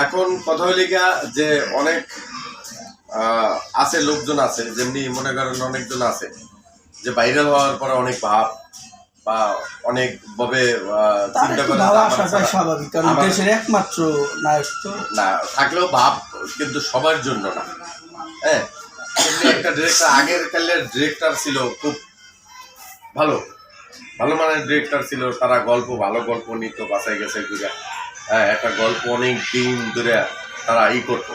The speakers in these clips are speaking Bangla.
এখন কথা হইলে যে অনেক আছে, লোকজন আছে, যেমনি মনে করেন অনেকজন আছে যে ভাইরাল হওয়ার পরে অনেক ভাব বা অনেক ভাবে চিন্তা করে স্বাভাবিক, কারণ দেশের একমাত্র নায়ক তো না থাকলেও ভাব কিন্তু সবার জন্য না। হ্যাঁ, একটা ডিরেক্টর, আগের কালের ডিরেক্টর ছিল খুব ভালো ভালো মানের ডিরেক্টর ছিল, তারা ভালো গল্প নিত, বাসায় গেছে ঘুরে। হ্যাঁ, একটা গল্প অনেক দিন ধরে তারা করতো,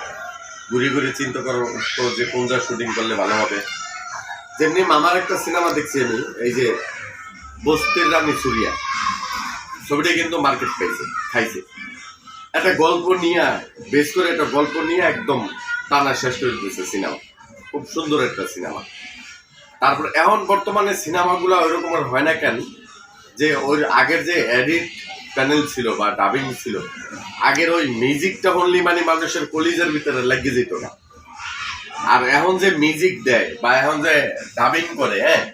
ঘুরে ঘুরে চিন্তা করতো যে কোন জায়গায় শুটিং করলে ভালো হবে। যেমনি মামার একটা সিনেমা দেখছি আমি, এই যে বস্তির রানী সুরিয়া, ছবিটা কিন্তু মার্কেট খাইছে। একটা গল্প নিয়ে বেশ করে, একটা গল্প নিয়ে একদম টানা শেষ করে দিয়েছে সিনেমা। খুব সুন্দর একটা সিনেমা। তারপর এখন বর্তমানে সিনেমাগুলো ওই রকম আর হয় না কেন, যে ওই আগের যে এডিট প্যানেল ছিল বা ডাবিং ছিল, আগের ওই মিউজিকটা অনলি মানে মানুষের কলিজের ভিতরে লেগে যেত না। আর এখন যে মিউজিক দেয় বা এখন যে ডাবিং করে, হ্যাঁ,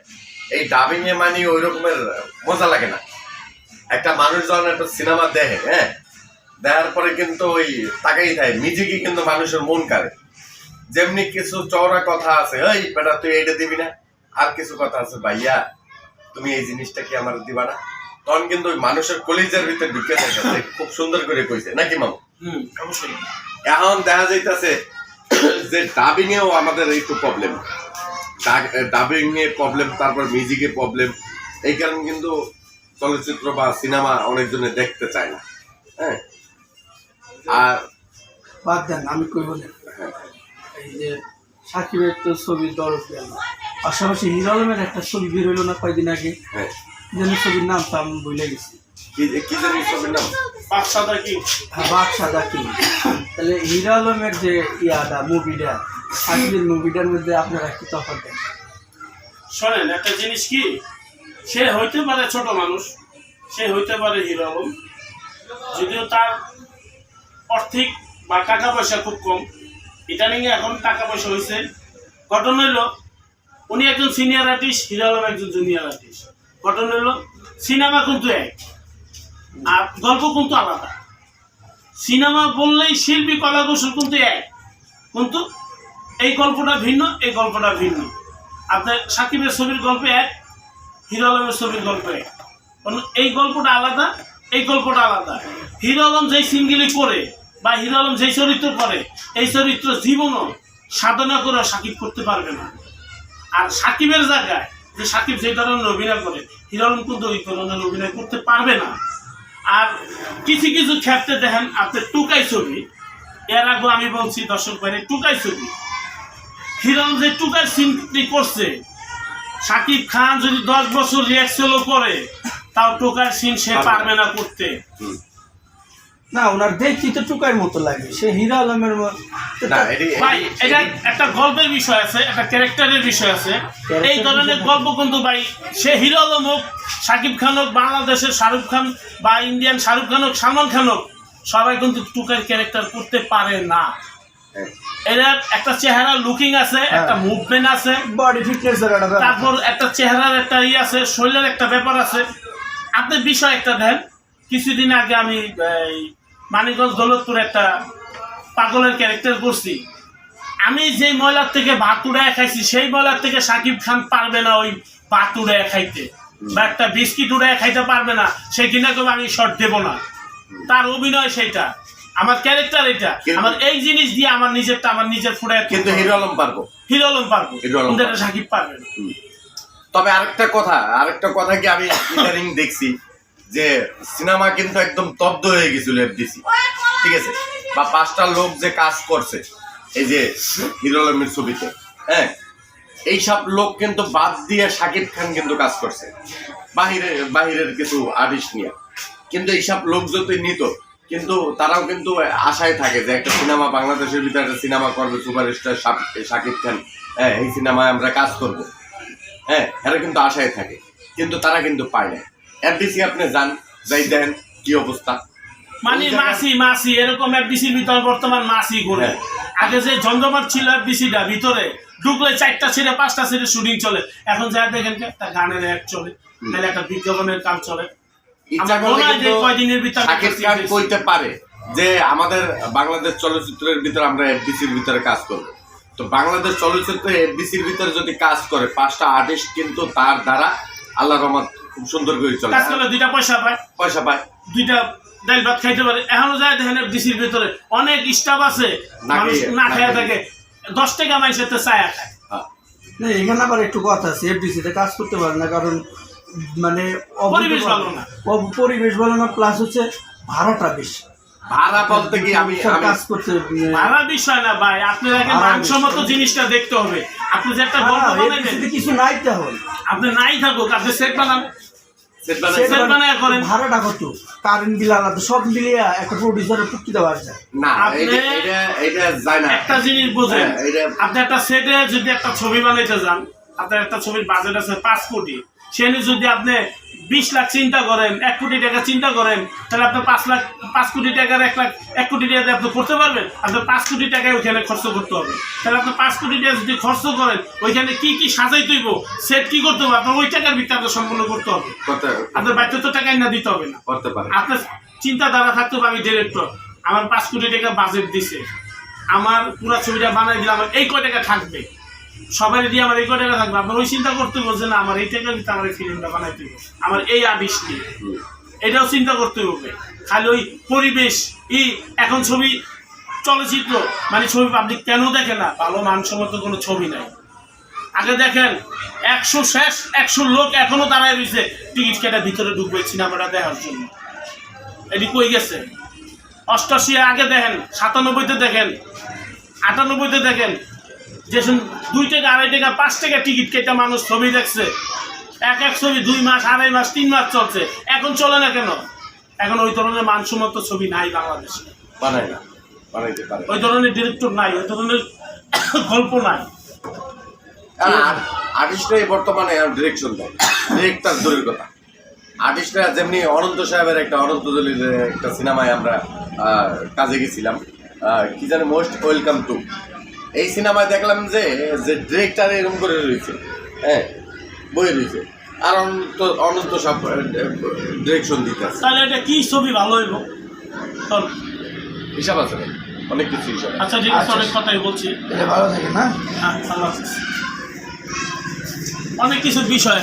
এই ডাবিং এ মানে ওই রকমের মজা লাগে না। একটা মানুষ যখন একটা সিনেমা দেখে, হ্যাঁ, দেখার পরে কিন্তু ওই তাকাই থাকে, মিউজিকই কিন্তু মানুষের মন কাড়ে। যেমনি কিছু চওড়া কথা আছে, ওই বেটা তুই এইটা দিবি না, আর কিছু কথা আছে, ভাইয়া তুমি এই জিনিসটা কি আমার দিবা না, তখন কিন্তু ওই মানুষের কলিজার ভিতরে ঢুকে থাকে। খুব সুন্দর করে কইছে নাকি মামু? অবশ্যই। এখন দেখা যাইতেছে যে ডাবিং এও আমাদের একটু প্রবলেম, ডাবিং এ প্রবলেম, তারপর মিউজিকে প্রবলেম। এই কারণে কিন্তু চলচ্চিত্র বা সিনেমা অনেকজনে দেখতে চায় না। হ্যাঁ, আর বাদ দেন, আমি কইব না। এই যে সাকিবের তো ছবির দরদ গেল, পাশাপাশি হিরো আলমের একটা ছবি বের হইল না কয়দিন আগে। হ্যাঁ, যেন ছবির নাম তো আমি ভুলে গেছি। কি জানি ছবির নাম? বাদশাহ কি? হ্যাঁ, বাদশাহ কি। তাহলে হিরো আলমের যে মুভিটা, সাকিবের মুভিটার মধ্যে আপনারা কি তফাৎ দেন? শোনেন, একটা জিনিস কি, সে হইতে পারে ছোট মানুষ, সে হইতে পারে হিরো আলম, যদিও তার আর্থিক বা টাকা পয়সা খুব কম। ইদানিং এখন টাকা পয়সা হয়েছে। ঘটনা হইল উনি একজন সিনিয়র আর্টিস্ট, হিরো আলম একজন জুনিয়র আর্টিস্ট। ঘটনা হইল সিনেমা কিন্তু এক, আর গল্প কিন্তু আলাদা। সিনেমা বললেই শিল্পী কলা কৌশল কিন্তু এক, কিন্তু এই গল্পটা ভিন্ন, এই গল্পটা ভিন্ন। আপনার সাকিবের ছবির গল্প এক, হিরো আলমের ছবির গল্প এক, এই গল্পটা আলাদা, এই গল্পটা আলাদা। হিরো আলম যেই সিনগুলি করে বা হিরো আলম যেই চরিত্র করে, এই চরিত্র জীবনও সাধনা করে সাকিব করতে পারবে না। আর সাকিবের জায়গায় যে সাকিব যে ধরনের অভিনয় করে, হিরো আলম কিন্তু ওই ধরনের অভিনয় করতে পারবে না। আর কিছু কিছু ক্ষেত্রে দেখেন আপনার টুকাই ছবি, এর আগে আমি বলছি দর্শক ভাই, টুকাই ছবি, হিরো আলম যে টুকাই সিনটি করছে, সাকিব খান যদি 10 বছর রিয়াকশনও করে, তাও টোকার সিন সে পারবে না করতে। না, ওনার দেখি তো টুকার মতো লাগে, সে হিরো আলমের ভাই এটা একটা গল্পের বিষয় আছে, একটা ক্যারেক্টারের বিষয় আছে। এই ধরনের গল্প কিন্তু ভাই, সে হিরো আলম হোক, সাকিব খান হোক, বাংলাদেশের শাহরুখ খান বা ইন্ডিয়ান শাহরুখ খান হোক, সালমান খান হোক, সবাই কিন্তু টুকার ক্যারেক্টার করতে পারে না। এর একটা চেহারা লুকিং আছে, একটা মুভমেন্ট আছে, বডি ফিটনেস, তারপর একটা চেহারার একটা আছে, শরীরের একটা ব্যাপার আছে। আপনি বিষয় একটা দেন, কিছুদিন আগে আমি মানিকগঞ্জ দৌলতপুর একটা পাগলের ক্যারেক্টার করছি। আমি যেই ময়লার থেকে ভাত উড়ায় খাইছি, সেই ময়লার থেকে সাকিব খান পারবে না ওই ভাত উড়ায় খাইতে, বা একটা বিস্কিট উড়ায় খাইতে পারবে না। সেই কিনা কেউ আমি শর্ট দেব না, তার অভিনয় সেইটা, আমার ক্যারেক্টার এটা, আমার এই জিনিস দিয়ে আমার নিজের ফুটায়। কিন্তু হিরো আলম পারবো, হিরো আলম পারবো, সাকিব পারবে না। তবে আরেকটা কথা কি, আমি ইদানিং দেখছি যে সিনেমা কিন্তু একদম স্তব্ধ হয়ে গেছিল এফডিসি, ঠিক আছে, বা 5টা লোক যে কাজ করছে এই যে হিরো আলমের ছবিতে, হ্যাঁ, এইসব লোক কিন্তু বাদ দিয়ে সাকিব খান কিন্তু কাজ করছে বাহিরের কিছু আর্টিস্ট নিয়ে। কিন্তু এইসব লোক যদি নিত, কিন্তু তারাও কিন্তু আশায় থাকে যে একটা সিনেমা বাংলাদেশের ভিতরে একটা সিনেমা করবে সুপারস্টার সাকিব খান, হ্যাঁ, এই সিনেমায় আমরা কাজ করব, হ্যাঁ, এরা কিন্তু আশায় থাকে, কিন্তু তারা কিন্তু পায় না। এফডিসি আপনি যাই দেন কি অবস্থা, মানে মাসি এরকম এফডিসির ভিতরে বর্তমান মাসি ঘুরে। আগে যে জমজমাট ছিল এফডিসিটা, ভিতরে ঢুকলে 4টা ছেড়ে 5টা ছেড়ে শুটিং চলে। এখন যা দেখেন একটা গানের অ্যাড চলে, নাহলে একটা বিজ্ঞাপনের কাজ চলে। কয়দিনের ভিতরে সাকিব খান কইতে পারে যে আমাদের বাংলাদেশ চলচ্চিত্রের ভিতরে আমরা এফডিসির ভিতরে কাজ করব, তো বাংলাদেশ চলচ্চিত্রে এফডিসির ভিতরে যদি কাজ করে 5টা আর্টিস্ট কিন্তু তার দ্বারা আল্লাহর রহমত খুব সুন্দর করে চলে, কাজ করলে 2টা পয়সা পায় 2টা ডাল ভাত খাইতে পারে। এখনো যায় দেখেন এফডিসির ভিতরে অনেক স্টাফ আছে মানুষ না খেয়ে থাকে, 10 টাকা মাইসেতে চায়া খায়। না এখানে আবার একটু কথা আছে, এফডিসিতে কাজ করতে পারে না কারণ মানে পরিবেশ ভালো না, পরিবেশ ভালো না, প্লাস হচ্ছে ভাড়াটা বেশি। ভাড়া বলতে কি আমি কাজ করতে ভাড়ার বিষয় না ভাই, আপনার আগে মানসম্মত জিনিসটা দেখতে হবে। আপনি যে একটা গল্প বানাবেন কিছু নাই তাহলে আপনি নাই থাকুক, আপনি সেট বানান, সেট বানাই করেন। ভাড়াটা কত, কারেন্ট বিল আলাদা, সব মিলিয়ে একটা প্রডিউসারের প্রকৃত বাড় যায় না, আপনি এটা যায় না। একটা জিনিস বোঝেন, হ্যাঁ, আপনি একটা সেটে যদি একটা ছবি বানাইতে যান, আপনার একটা ছবির বাজেট আছে 5 কোটি, সেখানে যদি আপনি 20 লাখ চিন্তা করেন, 1 কোটি টাকা চিন্তা করেন, তাহলে আপনার 5 কোটি টাকার 1 কোটি টাকা আপনি করতে পারবেন? আপনার 5 কোটি টাকায় ওইখানে খরচ করতে হবে। তাহলে আপনি 5 কোটি টাকা যদি খরচ করেন, ওইখানে কি কি সাজাইতে হইব, সেট কি করতে হবে, আপনার ওই টাকার ভিত্তিতে আপনার সম্পূর্ণ করতে হবে। আপনার বাড়িতে তো টাকা না দিতে হবে না, করতে পারে। আপনার চিন্তাধারা থাকতে হবে আমি ডিরেক্টর, আমার 5 কোটি টাকা বাজেট দিছে, আমার পুরো ছবিটা বানাই দিলে আমার এই কয় টাকা থাকবে, সবাই দিয়ে আমার এই কয় টাকা থাকবে। আপনার ওই চিন্তা করতে বলছে না আমার এই টাকা দিতে আমার এই ফিল্মটা বানাইতে হবে, আমার এই আর্টিস্ট নিয়ে, এটাও চিন্তা করতে হবে। খালি ওই পরিবেশ এখন ছবি চলচ্চিত্র মানে ছবি পাবলিক কেন দেখে না? ভালো মানসম্মত কোনো ছবি নাই। আগে দেখেন 100 লোক এখনো দাঁড়ায় রয়েছে টিকিট কেটে ভিতরে ঢুকবে সিনেমাটা দেখার জন্য। এটি কই গেছে? 88 আগে দেখেন, 97-তে দেখেন, 98-তে দেখেন, যে 2 টাকা 2.5 টাকা 5 টাকা টিকিট কেটে মানুষ ছবি দেখছে। এক ছবি 2 মাস 2.5 মাস 3 মাস চলছে, এখন চলে না কেন? এখন ওই ধরনের মানসম্মত ছবি নাই বাংলাদেশে, বানায় না, বানাইতে পারে ওই ধরনের ডিরেক্টর নাই, ওই ধরনের গল্প নাই। আর্টিস্টরাই বর্তমানে ডিরেকশন দেয়, ডিরেক্টর দূরের কথা। আর্টিস্টরা যেমনি অনন্ত সাহেবের অনন্ত জলিলের একটা সিনেমায় আমরা কাজে গেছিলাম, কি জানি মোস্ট ওয়েলকাম টু, এই সিনেমায় দেখলাম যে ডিরেক্টর এরকম করে রয়েছে, হ্যাঁ বই রয়েছে, আর অনন্ত সাহেব ডিরেকশন দিতে আছে। তাহলে এটা কি ছবি ভালো হইব? হিসাব আছে ভাই, অনেক কিছু হিসাব। আচ্ছা ঠিক আছে, অনেক কথাই বলছি, ভালো থাকে না। হ্যাঁ, অনেক কিছু বিষয় আছে।